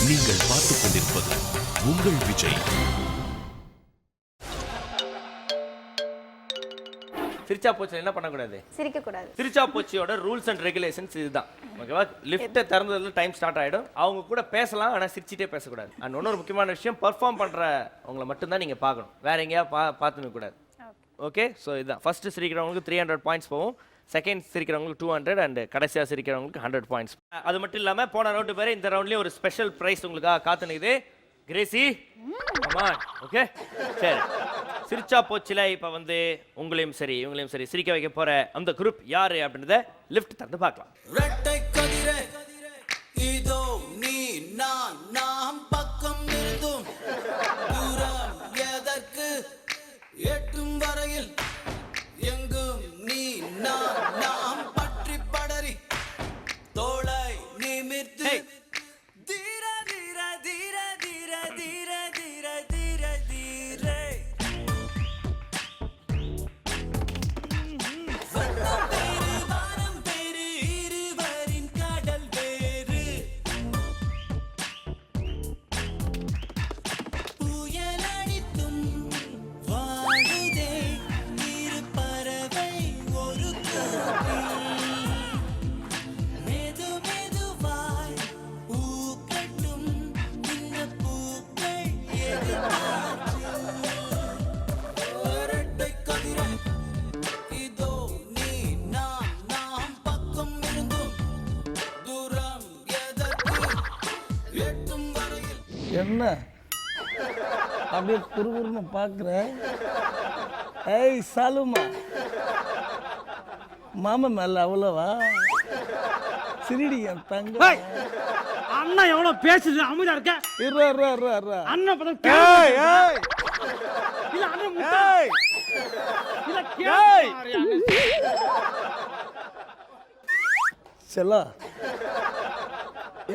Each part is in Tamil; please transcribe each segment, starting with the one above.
நீங்கள் பார்த்துக் கொண்டிருப்பது உங்கள் விஜய். சிரிச்சா போச்சு என்ன பண்ணக்கூடாது, சிரிக்கக்கூடாது. சிரிச்சா போச்சியோட ரூல்ஸ் அண்ட் ரெகுலேஷன்ஸ் இதுதான். ஓகேவா? லிஃப்ட்டை திறந்ததுல டைம் ஸ்டார்ட் ஆகிடும். அவங்க கூட பேசலாம், ஆனால் சிரிச்சிட்டே பேசக்கூடாது. அண்ட் இன்னொரு முக்கியமான விஷயம், பர்ஃபார்ம் பண்ணுறவங்களை மட்டும்தான் நீங்கள் பார்க்கணும், வேற எங்கேயா பார்த்துக்க கூடாது. ஓகே, ஸோ இதுதான். ஃபர்ஸ்ட் சிரிக்கிறவங்களுக்கு 300 பாயிண்ட்ஸ் போகும், செகண்ட் சிரிக்கிறவங்களுக்கு 200 அண்ட் கடைசியாக சிரிக்கிறவங்களுக்கு 100 பாயிண்ட்ஸ். அது மட்டும் இல்லாமல் போன ரவுண்டு பேர் இந்த ரவுண்ட்லேயும் ஒரு ஸ்பெஷல் ப்ரைஸ் உங்களுக்காக காத்துனுக்குது. கிரேசி, ஓகே சரி. சிரிச்சா போச்சில இப்போ வந்து உங்களையும் சரி இவங்களையும் சரி சிரிக்க வைக்க போற அந்த குரூப் யாரு அப்படின்றத லிஃப்ட் தந்து பார்க்கலாம். ரெட்டை கதிரே இதோ நீ நான் நாம் பக்கம் இருந்தும் தூரம் எதற்கு எட்டும் வரையில் எங்கும் நீ நாம் பற்றி படரி தோளை நிமிர்த்து தீர தீர தீர தீர தீர தீர தீர தீரே என்ன அப்படியே குறுகுறுன்னு பார்க்குற? ஏய் சாலுமா, மாமா மேல அவ்வளவா சிரிடி என் தங்க. அண்ணா எவ்வளவு பேசுது, அமைதியா இருக்க. அண்ணன் செல்லா,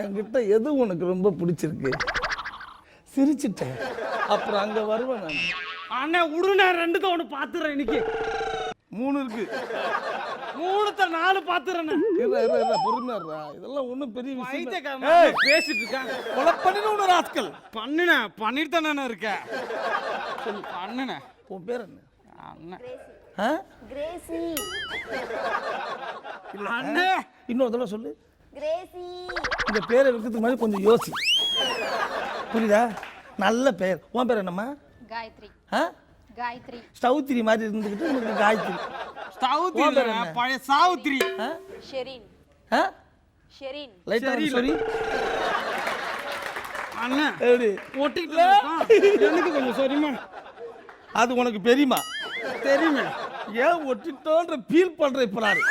என்கிட்ட எது உனக்கு ரொம்ப பிடிச்சிருக்கு? சிரிச்சிட்டேன், அப்புறம் அங்க வருவேன் நான். அண்ணன் உடனே 2 ஒன்று பாத்துறேன். இன்னைக்கு 3 இருக்கு, 3 4 பாத்துறேன். பொறுமையா, இதெல்லாம் ஒண்ணும் பெரிய விஷயம். பேசிட்டு இருக்காங்க. கொலை பண்ணின ராஸ்கல். பண்ணிட்டு தானே இருக்க. அண்ணன உன் பேர் என்ன? அண்ணன் கிரேசி. அண்ணே இன்னொரு தடவை சொல்லு. கிரேசி. இந்த பேரை வைக்கிறதுக்கு மாதிரி கொஞ்சம் யோசி, புரியுதா? நல்ல பேர். உன் பேர் என்னம்மா? காயத்ரி. காயத்ரி. ஸ்டௌத்திரி மாதிரி இருந்துக்கிட்டு உனக்கு காயத்ரி. ஸ்டௌத்திரி பழைய சாவுத்திரி. ஷெரின். ஷெரின். லைட்டா சரி. அண்ணன் எப்படி ஒட்டிட்டு எனக்கு கொஞ்சம் சரிமா? அது உனக்கு பெரியமா தெரியுமே. ஏன் ஒட்டிட்டோன்ற ஃபீல் பண்ற? இப்ப நாரு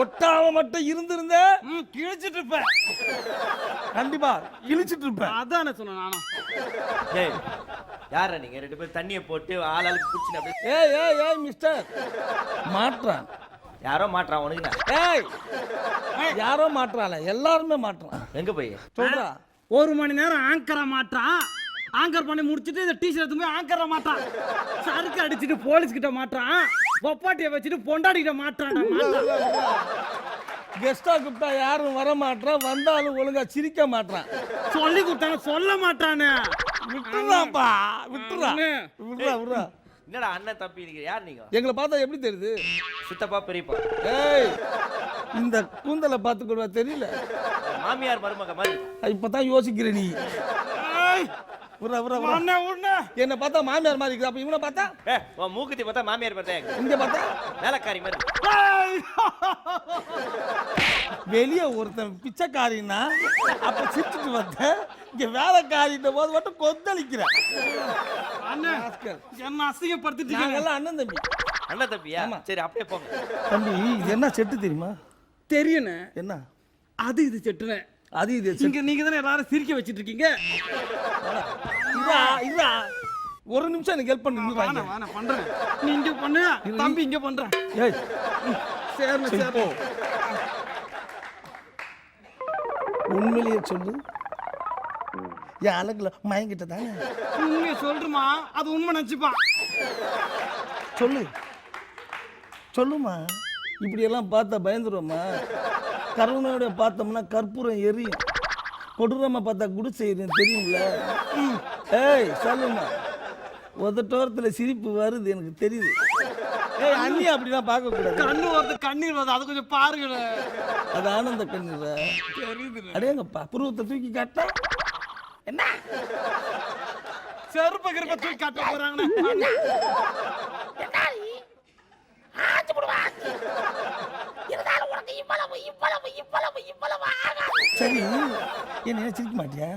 ஒட்டாம மட்டும் இருந்திருந்த கிழிச்சிட்டு இருப்பேன். கண்டிப்பா கிழிச்சிட்டு இருப்பேன். அதான் சொன்னேன் நானும். ஏய் யாரா நீங்க 2 பேரும் தண்ணியை போட்டு ஆளாளுக்கு குடிச்சு அப்படியே? ஏய் மிஸ்டர் மாட்றான். யாரோ மாட்றான் உனக்கு. ஏய் யாரோ மாட்றான்ல, எல்லாருமே மாட்றான். எங்க போய் சொல்றா? 1 மணி நேரம் ஆங்கரா மாட்டான். ஆங்கர் பண்ணி முடிச்சுட்டு இந்த டீஷர்ட் எடுத்து போய் ஆங்கரா மாட்டான். சருக்கு அடிச்சுட்டு போலீஸ் கிட்ட மாட்டான். பொப்பாட்டியை வச்சுட்டு பொண்டாடிக்கிட்ட மாட்டான். கெஸ்டா கூப்பிட்டா யாரும் வர மாட்டான், வந்தாலும் ஒழுங்கா சிரிக்க மாட்டான். சொல்லி கொடுத்தாங்க சொல்ல மாட்டானே. விட்டுறாப்பா, விட்டுறா. என்னடா அண்ணன் தம்பி நீங்க யார்? நீங்க எங்களை பார்த்தா எப்படி தெரியுது? சித்தப்பா பெரியப்பா. ஏய் இந்த கூந்தலை பார்த்துக்கூட தெரியல. மாமியார் மருமக மாதிரி. இப்பதான் யோசிக்கிற நீ. என்ன பார்த்தா மாமியார் மாதிரி இருக்கு, அப்ப இவனை பார்த்தா உன் மூக்குத்தி பார்த்தா மாமியார் பார்த்தா, இங்க பார்த்தா வேலைக்காரி மாதிரி. வெளியே ஒருத்தன் பிச்சைக்காரின்னா அப்ப சிரிச்சுட்டு வந்த, இங்க வேலைக்காரிட்ட போது மட்டும் கொந்தளிக்கிற. என்ன அசிங்கப்படுத்திட்டு நாங்கெல்லாம் அண்ணன் தம்பி. அண்ணன் தம்பியா? சரி அப்படியே போங்க. தம்பி இது என்ன செட்டு தெரியுமா? தெரியுண்ணே. என்ன அது? இது செட்டுனே. அது இது இங்க நீங்க தானே எல்லாரும் சிரிக்க வச்சிட்டு இருக்கீங்க. இதா ஒரு நிமிஷம் எனக்கு ஹெல்ப் பண்ணு. பண்றேன். நீ இங்க பண்ணு, தம்பி இங்க பண்றேன். ஏய் சரி உண்மையிலேயே சொல்லு, என் அழகுல மயங்கிட்ட தானே? உண்மையை சொல்றமா? அது உண்மை நினைச்சுப்பா. சொல்லுமா. இப்படியெல்லாம் பார்த்தா பயந்துருவோமா? கருணையோட பார்த்தோம்னா கற்பூரம் எரியும். கொடூரமா பார்த்தா குடி செய்யறேன் தெரியும்ல. ஏய் சொல்லுமா, உதட்டோரத்தில் சிரிப்பு வருது எனக்கு தெரியுது. ஏய் அண்ணி அப்படிலாம் பார்க்க கூடாது. கண்ணு வருது, கண்ணீர் வருது, அது கொஞ்சம் பாருங்க. அது ஆனந்த கண்ணீர் தெரியுது. அடேங்கப்பா, புருவத்தை தூக்கி காட்டா என்ன செருப்ப கிருப்ப தூக்கி காட்ட போறாங்கண்ணே. சரி, என்ன சிரிக்க மாட்டியா?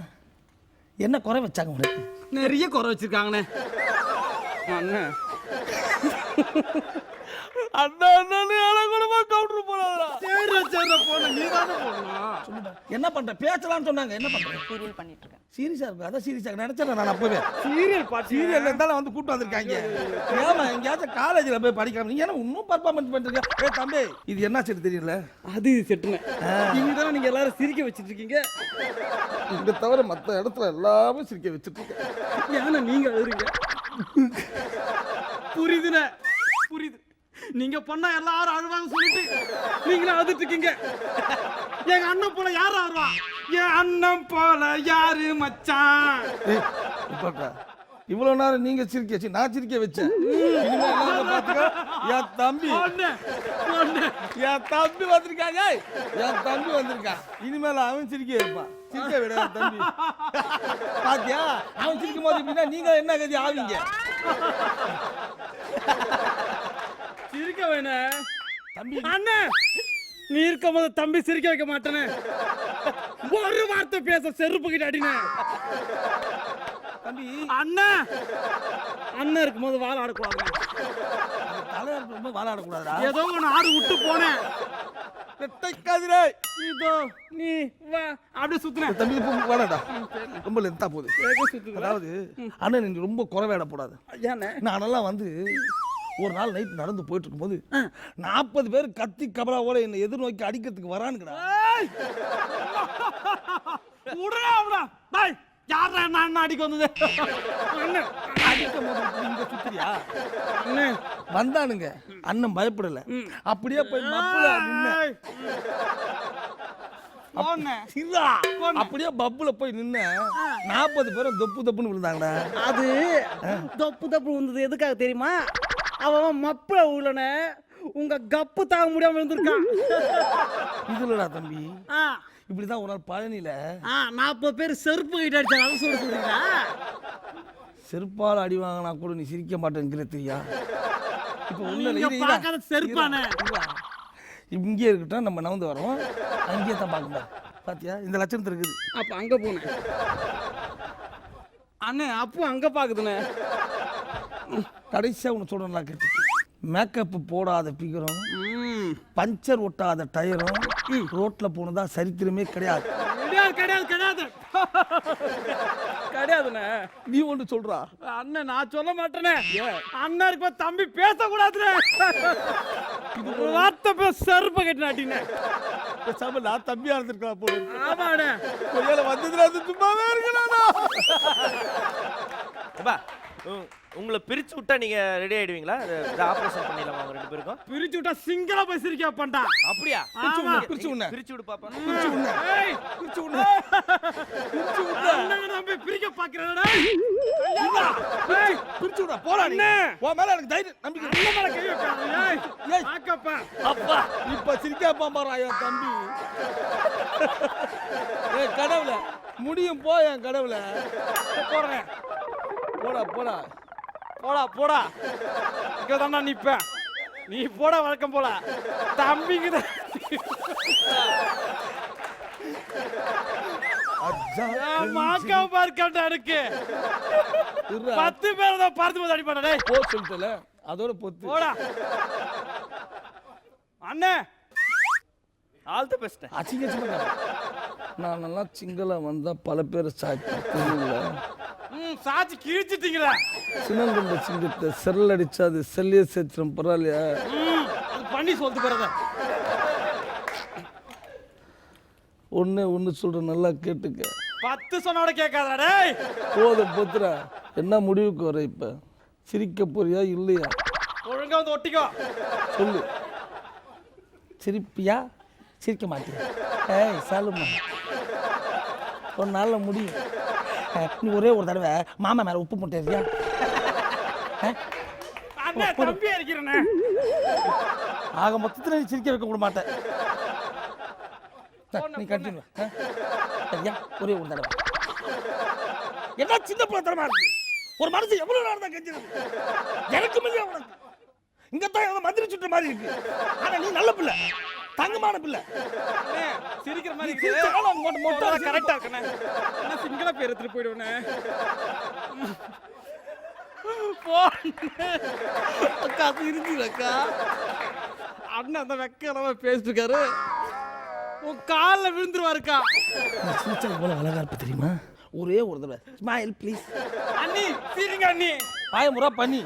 என்ன குறை வச்சாங்க உனக்கு? நிறைய குறை வச்சிருக்காங்கண்ணே. அண்ணன் அண்ணா அண்ணா கூட கவுண்டர் போறாதா? சரி சரி போன நீ தானே போடணும். சொல்லுடா, என்ன பண்ற? பேசலாம்னு சொன்னாங்க, என்ன பண்ற? சீரியல் பண்ணிட்டு இருக்கேன். சீரியஸா இருக்கு. அதான் சீரியஸா நினைச்சேன் நான் அப்பவே. சீரியல் பாட்டு சீரியல்ல இருந்தாலும் வந்து கூட்டு வந்திருக்காங்க. ஏமா எங்கேயாச்சும் காலேஜ்ல போய் படிக்காம நீங்க என்ன இன்னும் பர்ஃபார்மன்ஸ் பண்றீங்க? ஏய் தம்பி, இது என்ன சரி தெரியல. அது செட்டுனே. இங்கதான் நீங்க எல்லாரும் சிரிக்க வச்சிட்டு இருக்கீங்க. இந்த தவிர மத்த இடத்துல எல்லாமே சிரிக்க வச்சிட்டு இருக்கேன். ஏன்னா நீங்க அழுறீங்க. புரியுதுண்ணே, புரியுது. நீங்க பண்ணா எல்லாரும் அழுவாங்க சொல்லிட்டு நீங்களும் அழுதுட்டு இருக்கீங்க. எங்க அண்ணன் போல யாரும் அழுவா? என் அண்ணன் போல யாரு மச்சான்? ஏய் இப்படா, இவ்வளவு நேரம் நீங்க சிரிக்க வச்சு நான் சிரிக்க வச்சேன். இனிமே எல்லாரும் பாத்துக்க, என் தம்பி என் தம்பி வந்திருக்காங்க. என் தம்பி வந்திருக்கான். இனிமேல அவன் சிரிக்க வைப்பான். சிரிக்க விட என் தம்பி. பாத்தியா, அவன் சிரிக்கும் போது இப்படின்னா நீங்க என்ன கதி ஆவீங்க? சிரிக்க வேணே தம்பி. அண்ணன், நீ இருக்கும் போது தம்பி சிரிக்க வைக்க மாட்டேனே. ஒரு வார்த்தை பேச செருப்பு கிட்ட அடினே. தம்பி அண்ணன் அண்ணன் இருக்கும்போது வாழ ஆடக்கூடாது. தலை ரொம்ப வாழாடக்கூடாதா? ஏதோ ஒன்று ஆடு விட்டு போனேன். கதிரே இதோ நீ வா அப்படியே சுத்துன. தம்பி வேணாடா, ரொம்ப லென்த்தா போகுது. அதாவது அண்ணன் நீ ரொம்ப குறைவேட போடாது. ஏண்ணே? நானெல்லாம் வந்து ஒரு நாள் நைட் நடந்து போயிட்டு இருக்கும்போது 40 பேர் கத்தி கபலாவோட என்னை எதிர்நோக்கி அடிக்கிறதுக்கு வரானுங்கடா. உடனே அவடா டேய் யாரா நான் அடிக்க வந்தது? அண்ணன் அடிக்கும் போது இங்க சுத்திரியா? அண்ணன் வந்தானுங்க. அண்ணன் பயப்படல, அப்படியே போய் மப்புல நின்ன. அப்படியே பப்புல போய் நின்ன. 40 பேரும் தொப்பு தொப்புன்னு விழுந்தாங்கடா. அது தப்பு தப்பு வந்தது எதுக்காக தெரியுமா? அவன் மப்ப உள்ளன உங்க கப்பு தாங்க முடியாம இருந்திருக்கான். இதுலடா தம்பி, இப்படிதான் ஒரு நாள் பழனியில 40 பேர் செருப்பு கிட்ட அடிச்சாங்க. அதை சொல்றீங்களா? செருப்பால் அடி வாங்கினா கூட நீ சிரிக்க மாட்டேங்கிற தெரியா? இப்ப பார்க்காத செருப்பானே. இங்கே இருக்கட்டும், நம்ம நவுந்து வரோம். அங்கேயே தான் பார்க்கணும். பாத்தியா இந்த லட்சணத்து இருக்குது. அப்ப அங்க போனேன் அண்ணே. அப்போ அங்க பாக்குதுண்ணே. கடைசியா ஒன்று சொல்றேன் கேட்டு, மேக்கப் போடாத பிகரும், பஞ்சர் ஒட்டாத டயரும் ரோட்ல போனதா சரித்திரமே கிடையாது. கிடையாது கிடையாது கிடையாதுண்ணே. நீ ஒன்று சொல்றா. அண்ணன் நான் சொல்ல மாட்டேனே. அண்ணன் இருக்க தம்பி பேசக்கூடாதுண்ணே. ஒரு வார்த்தை பேச செருப்ப கட்டின அட்டினே. பேசாம நான் தம்பியா இருந்திருக்கலாம் போல. ஆமாண்ணே. கொய்யால வந்ததுல அது சும்மாவே இருக்கலாம்டா. அப்பா உங்களை பிரிச்சு விட்டா நீங்க ரெடி ஆயிடுவீங்களா? ஆபரேஷன் பண்ணிடலாமா அவங்க 2 பேருக்கும்? பிரிச்சு விட்டா சிங்கிளா போய் சிரிக்க பண்ணா. அப்படியா? பிரிச்சு விடு பாப்பா. அண்ணன் நம்பி பிரிக்க பாக்குறேன்டா. பிரிச்சு விட போறா நீ. உன் மேல எனக்கு தைரியம் நம்பிக்கை. அண்ணன் மேல கை வைக்காத. ஏய் ஆக்கப்பா. அப்பா இப்ப சிரிக்காப்பா பாறாயா தம்பி. ஏய் கடவுளே, முடியும் போ என் கடவுளே. போறேன். போடா போடா போடா போடா. இங்க தானா நிப்ப. நீ போட வழக்கம் போல. தம்பிங்க மாக்கா பார்க்கண்டா இருக்கு. 10 பேர் தான் பார்த்து போது அடிப்பாடா. டேய் போ சொல்லிட்டல, அதோட பொத்து போடா. அண்ணே ஆல் தி பெஸ்ட். அசிங்கமா நான் நல்லா சிங்களா வந்தா பல பேர் சாய்ப்பேன். சாச்சி கிழிச்சிட்டீங்களா? சின்னங்கொண்ட சிங்கத்தை செரல் அடிச்சா அது செல்லிய சேத்திரம் பரவாயில்லையா? அது பண்ணி சொல்லிட்டு போறத. ஒன்னு சொல்ற நல்லா கேட்டுக்க. 10 சொன்னோட கேட்காதடா. டேய் போதும் பொத்துறா. என்ன முடிவுக்கு வர? இப்ப சிரிக்க போறியா இல்லையா? ஒழுங்கா வந்து ஒட்டிக்கோ. சொல்லு. சிரிப்பியா சிரிக்க மாட்டியா? ஏய் சாலுமா, ஒரு நாளில் முடியும். நீ ஒரே ஒரு தடவை மாமா மேலே உப்பு முட்டையா? அண்ணே தம்பி அடிக்கிறேண்ணே. ஆக மொத்தத்தில் நீ சிரிக்க வைக்க விட மாட்டேன். நீ கண்டினியூ. சரியா? ஒரே ஒரு தடவை. என்ன சின்ன பிள்ளைத்தனமா இருக்கு? ஒரு மனுஷன் எவ்வளவு நேரம் தான் கெஞ்சிருது? எனக்கு இல்லையா உனக்கு? இங்கத்தான் ஏதோ மந்திரி சுற்ற மாதிரி இருக்கு. ஆனா நீ நல்ல பிள்ளை, தங்கமான பிள்ளை. அண்ணே, சிரிக்கிற மாதிரி நீ சிரிச்சாலும் மொட்டை கரெக்டா இருக்குண்ணே. என்ன சிங்கள பேர் எடுத்துட்டு போயிடுவேண்ணே. அக்கா சிரிச்சுக்கா. அண்ணன் அந்த வெக்க பேசிட்டு இருக்காரு. உன் காலில் விழுந்துருவாருக்கா. சிரிச்சா இவ்வளவு அழகா இருப்ப தெரியுமா? ஒரே ஒரு தடவை ஸ்மைல் ப்ளீஸ். அண்ணி சிரிங்க அண்ணி. பாயமுறா பண்ணி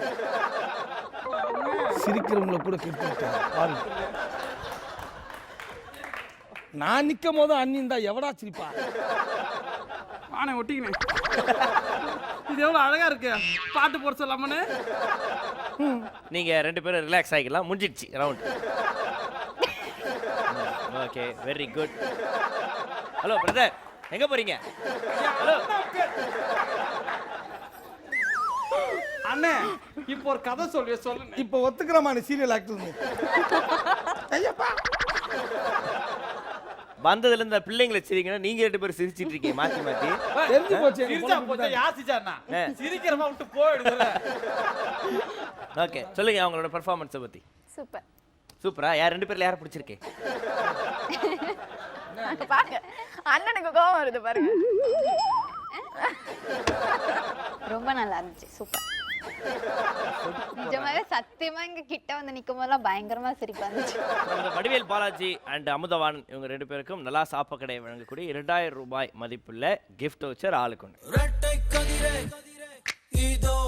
சிரிக்கிறவங்களை கூட கேட்டு பாருங்க. நான் நிற்கும் போது அண்ணி இருந்தா எவடா சிரிப்பா? ஆனே ஒட்டிக்கினேன். இது எவ்வளவு அழகா இருக்கு. பாட்டு போட சொல்லாமனே. நீங்க 2 பேரும் ரிலாக்ஸ் ஆகிக்கலாம். முடிஞ்சிடுச்சு round. Okay, very good. Hello brother, எங்க போறீங்க? ஹலோ அண்ணே, இப்போ ஒரு கதை சொல்லுங்க. இப்போ ஒத்துக்கிறமா நீ சீரியல் ஆக்டர்? ஐயப்பா வந்ததுல இந்த பிள்ளைங்களை சிரிக்கணும். நீங்க 2 பேரும் சிரிச்சிட்டு இருக்கீங்க மாத்தி மாத்தி. தெரிஞ்சு போச்சு. சிரிச்சா போச்சா, யாசிச்சாண்ணா. சிரிக்கிறமா விட்டு போயிடுதுல. ஓகே, சொல்லுங்க அவங்களோட பெர்ஃபார்மன்ஸை பத்தி. சூப்பர். சூப்பரா? யார் 2 பேர்ல யாரை பிடிச்சிருக்கு? பாருங்க, அண்ணனுக்கு கோவம் வருது பாருங்க. ரொம்ப நல்லா இருந்துச்சு. சூப்பர். நிஜமாவே சத்தியமா இங்க கிட்ட வந்து நிக்கும் போதெல்லாம் பயங்கரமா சிரிப்பா இருந்துச்சு. நம்ம வடிவேல் பாலாஜி அண்ட் அமுதவாணன் இவங்க 2 பேருக்கும் நல்லா சாப்பக்கடை வழங்கக்கூடிய 2000 ரூபாய் மதிப்புள்ள கிஃப்ட் வவுச்சர் ஆளுக்கு ஒன்று. ரெட்டை கதிரே இதோ